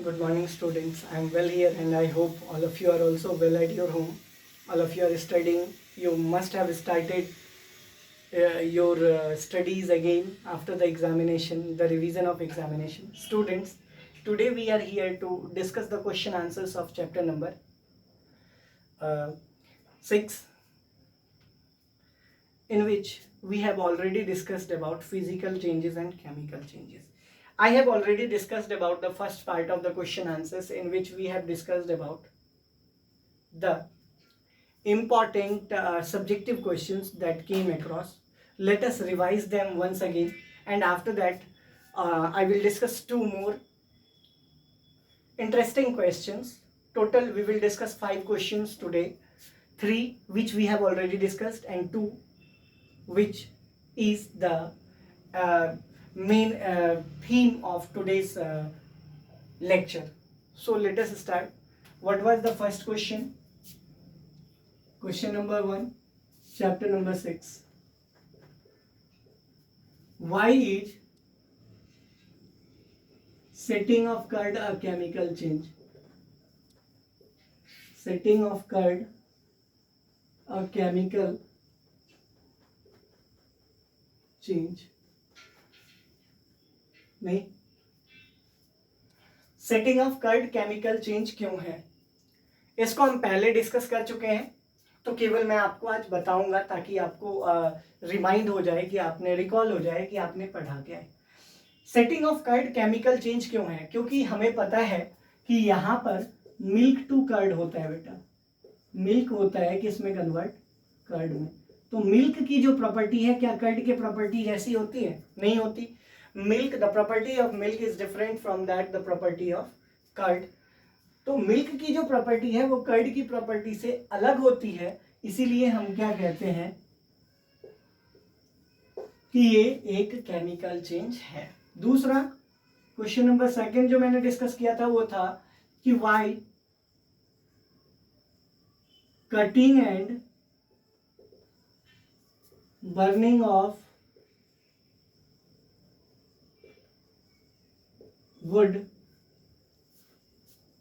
Good morning, students. I am well here, and I hope all of you are also well at your home. All of you are studying. You must have started your studies again after the examination, the revision of examination. Students, today we are here to discuss the question answers of chapter number 6, in which we have already discussed about physical changes and chemical changes. I have already discussed about the first part of the question answers, in which we have discussed about the important subjective questions that came across. Let us revise them once again, and after that I will discuss two more interesting questions. Total we will discuss 5 questions today, 3 which we have already discussed and 2 which is the uh, main theme of today's lecture. So let us start. What was the first question? Question number 1, chapter number 6. Why is setting of curd a chemical change? Setting of curd a chemical change? नहीं, setting of curd chemical change क्यों है, इसको हम पहले discuss कर चुके हैं, तो केवल मैं आपको आज बताऊंगा ताकि आपको रिमाइंड हो जाए, कि आपने रिकॉल हो जाए कि आपने पढ़ा क्या है। Setting of curd chemical change क्यों है? क्योंकि हमें पता है कि यहाँ पर मिल्क टू कर्ड होता है बेटा, मिल्क होता है किसमें कन्वर्ट? कर्ड में। तो मिल्क की जो प्रॉपर्टी है क्या कर्ड की प्रॉपर्टी जैसी होती है? नहीं होती। Milk, the property of milk is different from that the property of curd. तो मिल्क की जो प्रॉपर्टी है वो कर्ड की प्रॉपर्टी से अलग होती है, इसीलिए हम क्या कहते हैं कि ये एक केमिकल चेंज है। दूसरा क्वेश्चन नंबर 2 जो मैंने डिस्कस किया था वो था कि why cutting and burning of wood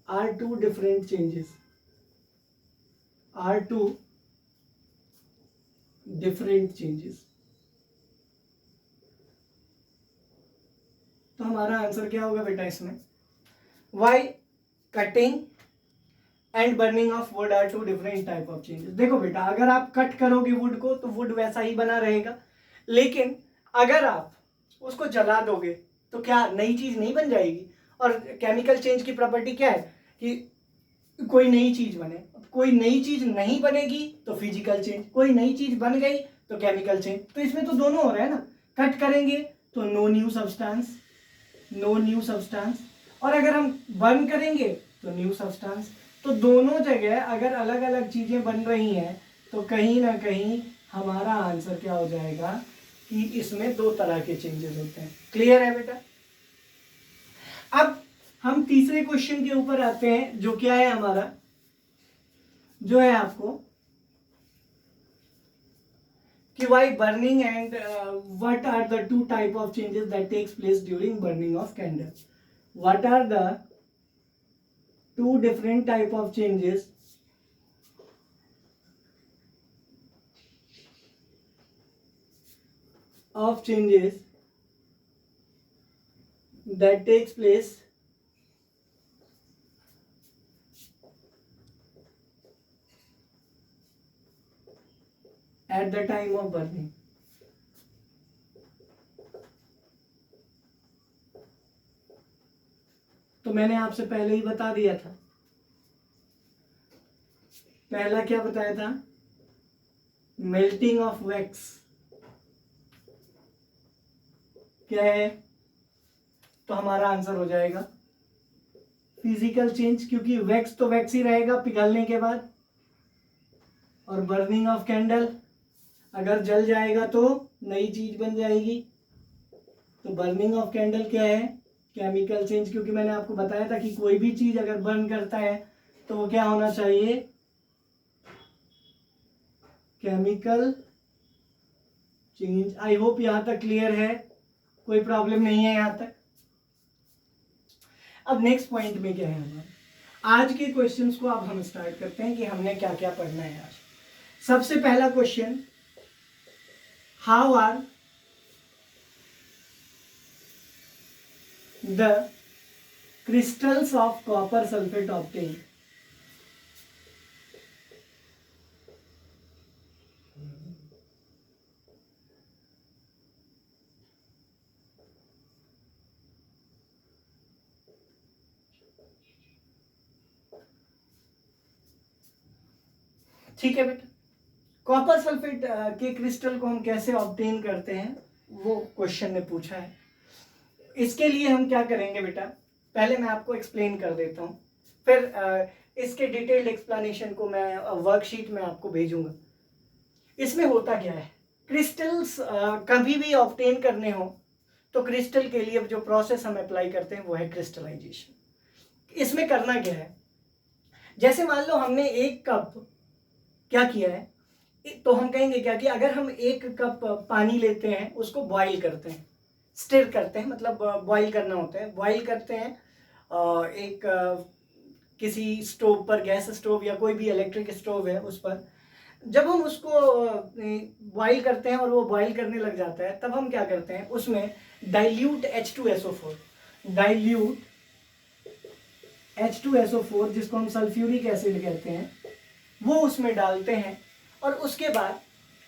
are two different changes, are two different changes। तो हमारा आंसर क्या होगा बेटा इसमें? Why cutting and burning of wood are two different type of changes. देखो बेटा, अगर आप कट करोगे वुड को तो वुड वैसा ही बना रहेगा, लेकिन अगर आप उसको जला दोगे तो क्या नई चीज नहीं बन जाएगी? और केमिकल चेंज की प्रॉपर्टी क्या है कि कोई नई चीज बने। कोई नई चीज नहीं बनेगी तो फिजिकल चेंज, कोई नई चीज बन गई तो केमिकल चेंज। तो इसमें तो दोनों हो रहा है ना, कट करेंगे तो no new substance, no new substance, और अगर हम बर्न करेंगे तो न्यू सब्सटेंस। तो दोनों जगह अगर अलग अलग चीजें बन रही हैं तो कहीं ना कहीं हमारा आंसर क्या हो जाएगा कि इसमें 2 तरह के चेंजेस होते हैं। क्लियर है बेटा? अब हम तीसरे क्वेश्चन के ऊपर आते हैं, जो क्या है हमारा, जो है आपको कि why burning and what are the 2 type of changes that takes place during burning of candle. What are the 2 different type of changes that takes place at the time of burning। तो मैंने आपसे पहले ही बता दिया था, पहला क्या बताया था? Melting of wax. क्या है? तो हमारा आंसर हो जाएगा फिजिकल चेंज, क्योंकि वैक्स तो वैक्स ही रहेगा पिघलने के बाद। और बर्निंग ऑफ कैंडल, अगर जल जाएगा तो नई चीज बन जाएगी। तो बर्निंग ऑफ कैंडल क्या है? केमिकल चेंज, क्योंकि मैंने आपको बताया था कि कोई भी चीज अगर बर्न करता है तो वो क्या होना चाहिए? Chemical change. आई होप यहां तक क्लियर है, कोई प्रॉब्लम नहीं है यहां तक। अब नेक्स्ट पॉइंट में क्या है हमारा, आज के क्वेश्चंस को अब हम स्टार्ट करते हैं कि हमने क्या क्या पढ़ना है आज। सबसे पहला question, how are the crystals of copper sulphate obtain. ठीक है बेटा, कॉपर सल्फेट के क्रिस्टल को हम कैसे ऑब्टेन करते हैं वो क्वेश्चन ने पूछा है। इसके लिए हम क्या करेंगे बेटा, पहले मैं आपको एक्सप्लेन कर देता हूँ, फिर इसके डिटेल्ड एक्सप्लेनेशन को मैं वर्कशीट में आपको भेजूंगा। इसमें होता क्या है, क्रिस्टल्स कभी भी ऑब्टेन करने हो तो क्रिस्टल के लिए जो प्रोसेस हम अप्लाई करते हैं वो है क्रिस्टलाइजेशन। इसमें करना क्या है, जैसे मान लो हमने एक कप क्या किया है, तो हम कहेंगे क्या कि अगर हम एक कप पानी लेते हैं, उसको बॉईल करते हैं, स्टिर करते हैं, मतलब बॉईल करना होता है, बॉईल करते हैं एक किसी स्टोव पर, गैस स्टोव या कोई भी इलेक्ट्रिक स्टोव है उस पर। जब हम उसको बॉईल करते हैं और वो बॉईल करने लग जाता है, तब हम क्या करते हैं, उसमें डाइल्यूट H2SO4, डाइल्यूट H2SO4 जिसको हम सल्फ्यूरिक एसिड कहते हैं, वो उसमें डालते हैं। और उसके बाद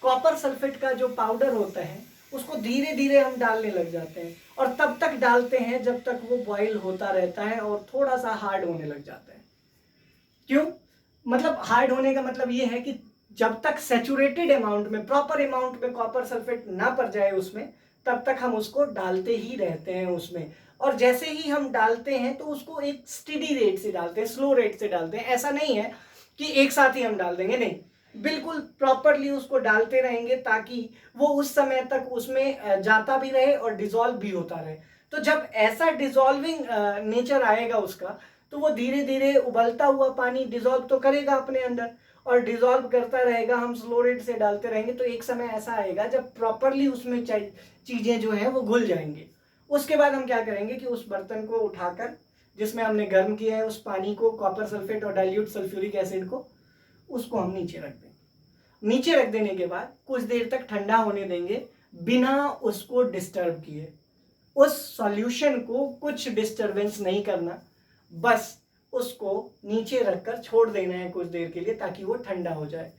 कॉपर सल्फेट का जो पाउडर होता है उसको धीरे धीरे हम डालने लग जाते हैं, और तब तक डालते हैं जब तक वो बॉईल होता रहता है और थोड़ा सा हार्ड होने लग जाता है। क्यों, मतलब हार्ड होने का मतलब ये है कि जब तक सैचुरेटेड अमाउंट में, प्रॉपर अमाउंट में कॉपर सल्फेट ना पड़ जाए उसमें, तब तक हम उसको डालते ही रहते हैं उसमें। और जैसे ही हम डालते हैं तो उसको एक स्टेडी रेट से डालते हैं, स्लो रेट से डालते हैं। ऐसा नहीं है कि एक साथ ही हम डाल देंगे, नहीं, बिल्कुल प्रॉपरली उसको डालते रहेंगे ताकि वो उस समय तक उसमें जाता भी रहे और डिसॉल्व भी होता रहे। तो जब ऐसा डिसॉल्विंग नेचर आएगा उसका, तो वो धीरे धीरे उबलता हुआ पानी डिसॉल्व तो करेगा अपने अंदर, और डिसॉल्व करता रहेगा, हम स्लो रेट से डालते रहेंगे, तो एक समय ऐसा आएगा जब प्रॉपरली उसमें चीजें जो है वो घुल जाएंगे। उसके बाद हम क्या करेंगे कि उस बर्तन को उठाकर, जिसमें हमने गर्म किया है उस पानी को, कॉपर सल्फेट और डाइल्यूट सल्फ्यूरिक एसिड को, उसको हम नीचे रख देंगे। नीचे रख देने के बाद कुछ देर तक ठंडा होने देंगे, बिना उसको डिस्टर्ब किए। उस सॉल्यूशन को कुछ डिस्टरबेंस नहीं करना, बस उसको नीचे रखकर छोड़ देना है कुछ देर के लिए ताकि वो ठंडा हो जाए।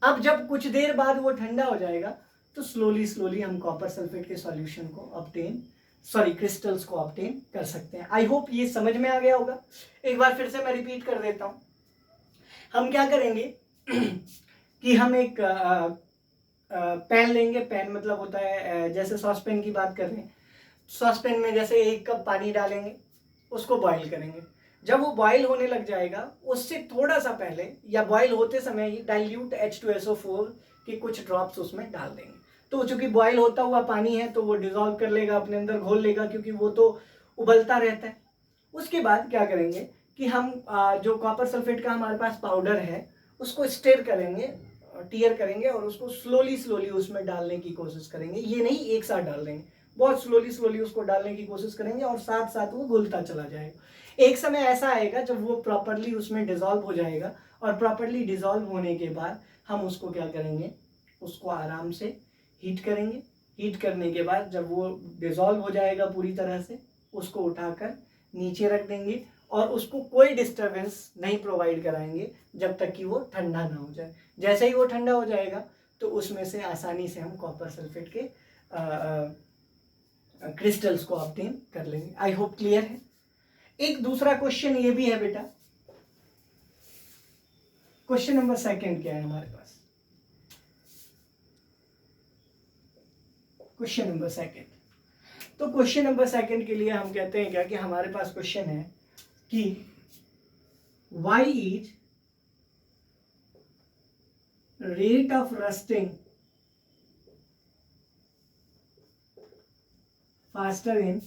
अब जब कुछ देर बाद वो ठंडा हो जाएगा तो स्लोली स्लोली हम कॉपर सल्फेट के सॉल्यूशन को ऑब्टेन, क्रिस्टल्स को ऑब्टेन कर सकते हैं। आई होप ये समझ में आ गया होगा। एक बार फिर से मैं रिपीट कर देता हूं। हम क्या करेंगे कि हम एक पैन लेंगे, पैन मतलब होता है जैसे सॉसपेन की बात कर रहे हैं, सॉसपेन में जैसे एक कप पानी डालेंगे, उसको बॉईल करेंगे। जब वो बॉईल होने लग जाएगा, उससे थोड़ा सा पहले या बॉईल होते समय ही डाइल्यूट H2SO4 के कुछ ड्रॉप्स उसमें डाल देंगे। तो चूंकि बॉईल होता हुआ पानी है तो वो डिजॉल्व कर लेगा, अपने अंदर घोल लेगा, क्योंकि वो तो उबलता रहता है। उसके बाद क्या करेंगे कि हम जो कॉपर सल्फेट का हमारे पास पाउडर है उसको स्टिर करेंगे, टीयर करेंगे, और उसको स्लोली स्लोली उसमें डालने की कोशिश करेंगे। ये नहीं एक साथ डाल देंगे, बहुत स्लोली स्लोली उसको डालने की कोशिश करेंगे, और साथ साथ वो घुलता चला जाएगा। एक समय ऐसा आएगा जब वो प्रॉपरली उसमें डिजॉल्व हो जाएगा, और प्रॉपरली डिजॉल्व होने के बाद हम उसको क्या करेंगे, उसको आराम से हीट करेंगे। हीट करने के बाद जब वो डिजॉल्व हो जाएगा पूरी तरह से, उसको उठाकर नीचे रख देंगे, और उसको कोई डिस्टरबेंस नहीं प्रोवाइड कराएंगे जब तक कि वो ठंडा ना हो जाए। जैसे ही वो ठंडा हो जाएगा तो उसमें से आसानी से हम कॉपर सल्फेट के क्रिस्टल्स को ऑब्टेन कर लेंगे। आई होप क्लियर है। एक दूसरा क्वेश्चन ये भी है बेटा, क्वेश्चन नंबर 2 क्या है हमारे पास, क्वेश्चन नंबर 2। तो क्वेश्चन नंबर 2 के लिए हम कहते हैं क्या कि हमारे पास क्वेश्चन है कि y is rate of rusting faster in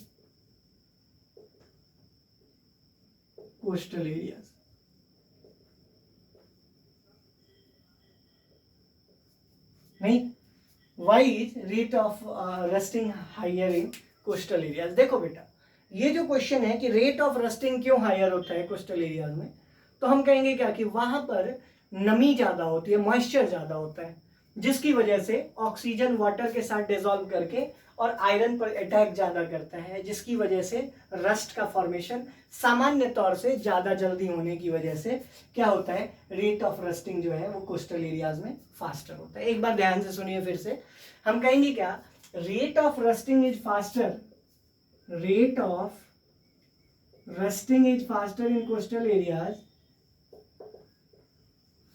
coastal areas। नहीं, y is rate of rusting higher in coastal areas। देखो बेटा, ये जो क्वेश्चन है कि रेट ऑफ रस्टिंग क्यों हायर होता है कोस्टल एरियाज में, तो हम कहेंगे क्या कि वहां पर नमी ज्यादा होती है, मॉइस्चर ज्यादा होता है, जिसकी वजह से ऑक्सीजन वाटर के साथ डिसॉल्व करके और आयरन पर अटैक ज्यादा करता है, जिसकी वजह से रस्ट का फॉर्मेशन सामान्य तौर से ज्यादा जल्दी होने की वजह से क्या होता है, रेट ऑफ रस्टिंग जो है वो कोस्टल एरियाज में फास्टर होता है। एक बार ध्यान से सुनिए फिर से, हम कहेंगे क्या, rate of rusting is faster, rate of rusting is faster in coastal areas,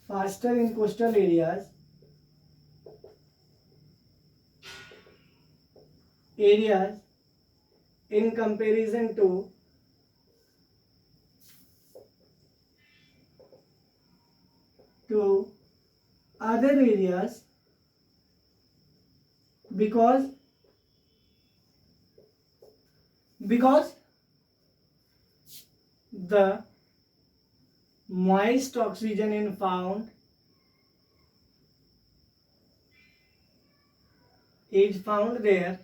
faster in coastal areas in comparison to other areas because the moist oxygen is found there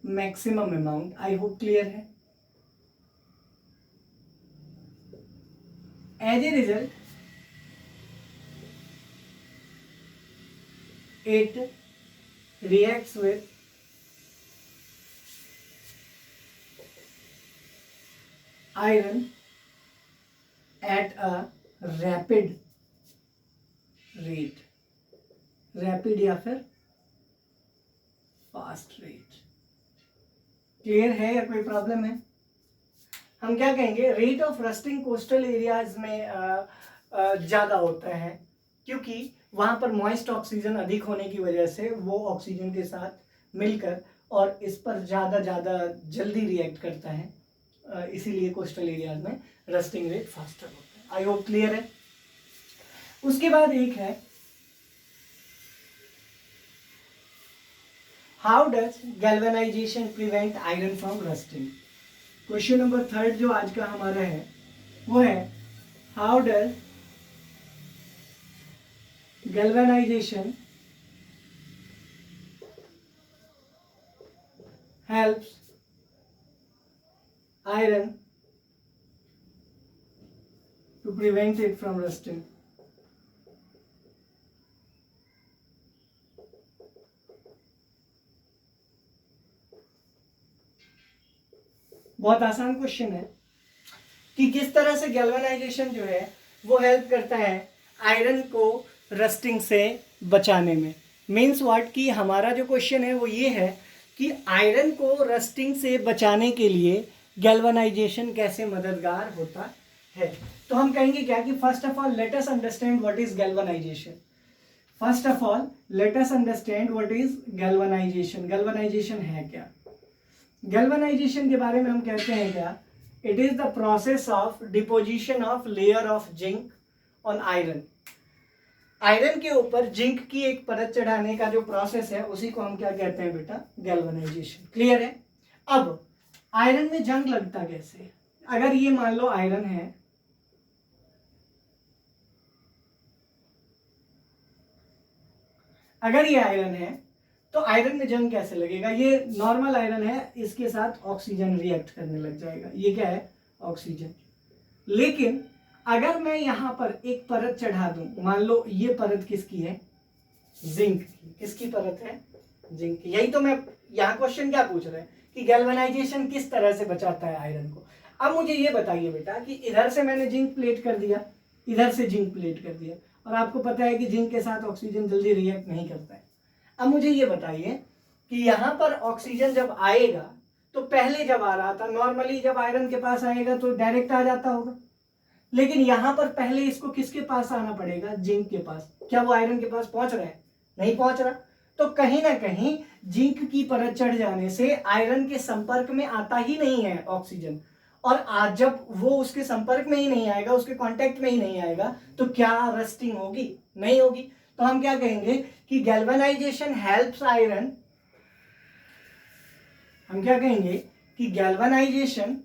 maximum amount. I hope clear है। As a result it reacts with iron at a rapid rate, rapid या फिर fast rate. Clear है या कोई problem है? हम क्या कहेंगे, rate of rusting coastal areas में ज्यादा होता है क्योंकि वहां पर मॉइस्ट ऑक्सीजन अधिक होने की वजह से वो ऑक्सीजन के साथ मिलकर और इस पर ज्यादा जल्दी रिएक्ट करता है, इसीलिए कोस्टल एरियाज में रस्टिंग रेट फास्टर होता है। आई होप क्लियर है। उसके बाद एक है, how does galvanisation prevent iron from rusting. Question number 3 जो आज का हमारा है वो है, how does galvanization helps iron to prevent it from rusting। बहुत आसान क्वेश्चन है कि किस तरह से गैल्वेनाइजेशन जो है वो हेल्प करता है आयरन को रस्टिंग से बचाने में। मीन्स व्हाट, कि हमारा जो क्वेश्चन है वो ये है कि आयरन को रस्टिंग से बचाने के लिए गैल्वेनाइजेशन कैसे मददगार होता है। तो हम कहेंगे क्या कि first of all let us understand what is galvanisation. First of all let us understand what is galvanisation. Galvanisation है क्या? गैल्वेनाइजेशन के बारे में हम कहते हैं क्या, it is the process of deposition of layer of zinc on iron. Iron के ऊपर जिंक की एक परत चढ़ाने का जो प्रोसेस है उसी को हम क्या कहते हैं बेटा, गैल्वेनाइजेशन। क्लियर है? अब आयरन में जंग लगता कैसे? अगर ये मान लो आयरन है, अगर ये आयरन है तो आयरन में जंग कैसे लगेगा? ये नॉर्मल आयरन है, इसके साथ ऑक्सीजन रिएक्ट करने लग जाएगा। ये क्या है? ऑक्सीजन। लेकिन अगर मैं यहां पर एक परत चढ़ा दूं, मान लो ये परत किसकी है? जिंक की। किसकी परत है? जिंक की। यही तो मैं यहां क्वेश्चन क्या पूछ रहे हैं कि गैल्वेनाइजेशन किस तरह से बचाता है आयरन को। अब मुझे ये बताइए बेटा कि इधर से मैंने जिंक प्लेट कर दिया, इधर से जिंक प्लेट कर दिया, और आपको पता है कि जिंक के साथ ऑक्सीजन जल्दी रिएक्ट नहीं करता है। अब मुझे ये बताइए कि यहां पर ऑक्सीजन जब आएगा तो पहले जब आ रहा था, नॉर्मली जब आयरन के पास आएगा तो डायरेक्ट आ जाता होगा, लेकिन यहां पर पहले इसको किसके पास आना पड़ेगा? जिंक के पास। क्या वो आयरन के पास पहुंच रहा है? नहीं पहुंच रहा। तो कहीं ना कहीं जिंक की परत चढ़ जाने से आयरन के संपर्क में आता ही नहीं है ऑक्सीजन, और आज जब वो उसके संपर्क में ही नहीं आएगा, उसके कांटेक्ट में ही नहीं आएगा, तो क्या रस्टिंग होगी? नहीं होगी। तो हम क्या कहेंगे कि गैल्वेनाइजेशन हेल्प्स आयरन, हम क्या कहेंगे कि galvanisation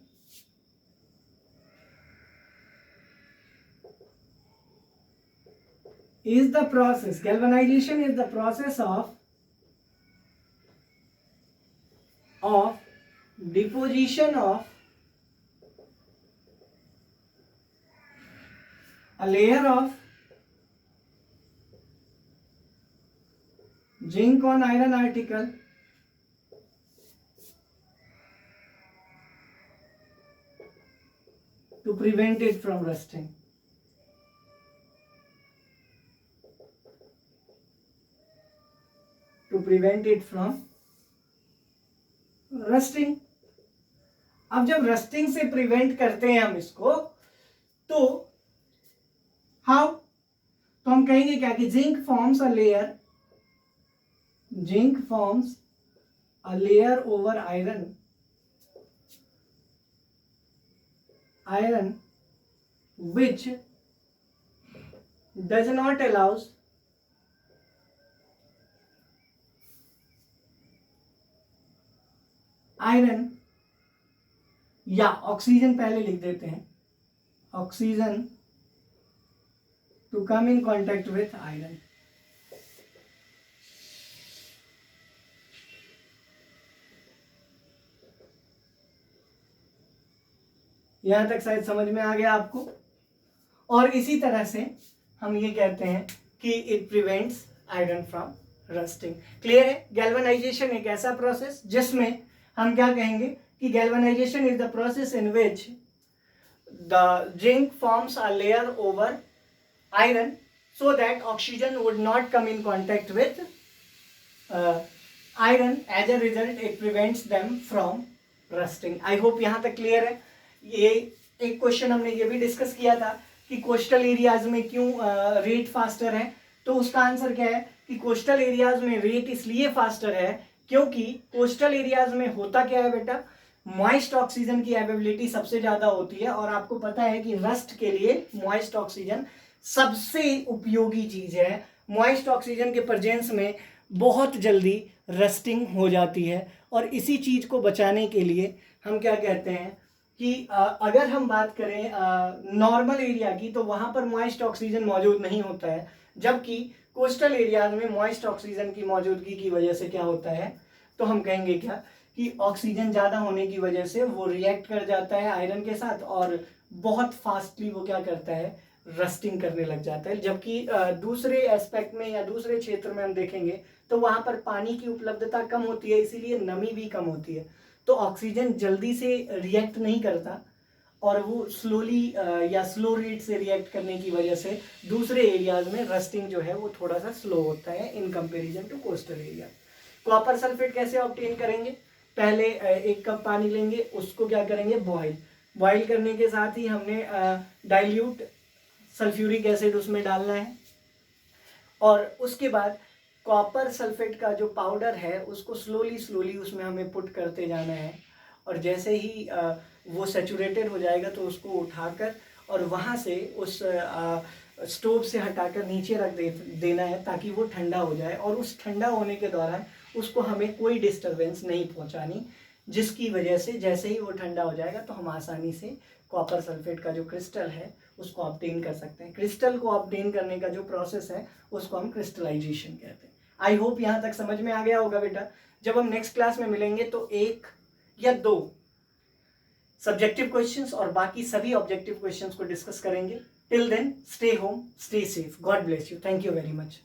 is the process, galvanization is the process of deposition of a layer of zinc on iron article to prevent it from rusting. To prevent it from rusting. अब जब rusting से prevent करते हैं हम इसको, तो हाउ, तो हम कहेंगे क्या कि zinc forms a layer over iron which does not allows iron, या ऑक्सीजन पहले लिख देते हैं, oxygen to come in contact with iron. यहां तक शायद समझ में आ गया आपको. और इसी तरह से हम ये कहते हैं कि it prevents iron from rusting. Clear है. गैल्वेनाइजेशन एक ऐसा प्रोसेस जिसमें हम क्या कहेंगे कि galvanisation is the process in which the zinc forms a layer over iron so that oxygen would not come in contact with iron. As a result, it prevents them from rusting. I hope यहाँ तक clear है. ये एक question हमने ये भी discuss किया था कि कोस्टल एरियाज में क्यों रेट फास्टर है. तो उसका आंसर क्या है कि कोस्टल एरियाज में रेट इसलिए फास्टर है क्योंकि कोस्टल एरियाज में होता क्या है बेटा, मॉइस्ट ऑक्सीजन की अवेलेबिलिटी सबसे ज्यादा होती है. और आपको पता है कि रस्ट के लिए मॉइस्ट ऑक्सीजन सबसे उपयोगी चीज है. मॉइस्ट ऑक्सीजन के प्रेजेंस में बहुत जल्दी रस्टिंग हो जाती है. और इसी चीज को बचाने के लिए हम क्या कहते हैं कि अगर हम बात करें नॉर्मल एरिया की, तो वहां पर मॉइस्ट ऑक्सीजन मौजूद नहीं होता है, जबकि कोस्टल एरियाज में मॉइस्ट ऑक्सीजन की मौजूदगी की वजह से क्या होता है, तो हम कहेंगे क्या कि ऑक्सीजन ज़्यादा होने की वजह से वो रिएक्ट कर जाता है आयरन के साथ और बहुत फास्टली वो क्या करता है, रस्टिंग करने लग जाता है. जबकि दूसरे एस्पेक्ट में या दूसरे क्षेत्र में हम देखेंगे तो वहाँ पर पानी की उपलब्धता कम होती है, इसीलिए नमी भी कम होती है. तो ऑक्सीजन जल्दी से रिएक्ट नहीं करता और वो स्लोली या स्लो रेट से रिएक्ट करने की वजह से दूसरे एरियाज में रस्टिंग जो है वो थोड़ा सा स्लो होता है in comparison to coastal area. Copper sulphate कैसे ऑब्टेन करेंगे, पहले 1 कप पानी लेंगे, उसको क्या करेंगे, बॉइल करने के साथ ही हमने डाइल्यूट सल्फ्यूरिक एसिड उसमें डालना है. और उसके बाद कॉपर सल्फेट का जो पाउडर है उसको स्लोली उसमें हमें पुट करते जाना है. और जैसे ही वो सैचुरेटेड हो जाएगा तो उसको उठाकर और वहाँ से उस स्टोव से हटाकर नीचे रख देना है ताकि वो ठंडा हो जाए. और उस ठंडा होने के दौरान उसको हमें कोई डिस्टरबेंस नहीं पहुँचानी, जिसकी वजह से जैसे ही वो ठंडा हो जाएगा तो हम आसानी से कॉपर सल्फेट का जो क्रिस्टल है उसको ऑब्टेन कर सकते हैं. क्रिस्टल को ऑब्टेन करने का जो प्रोसेस है उसको हम क्रिस्टलाइजेशन कहते हैं. आई होप यहाँ तक समझ में आ गया होगा बेटा. जब हम नेक्स्ट क्लास में मिलेंगे तो 1 या 2 सब्जेक्टिव क्वेश्चंस और बाकी सभी ऑब्जेक्टिव क्वेश्चंस को डिस्कस करेंगे. Till then stay home, stay safe. God bless you. Thank you very much.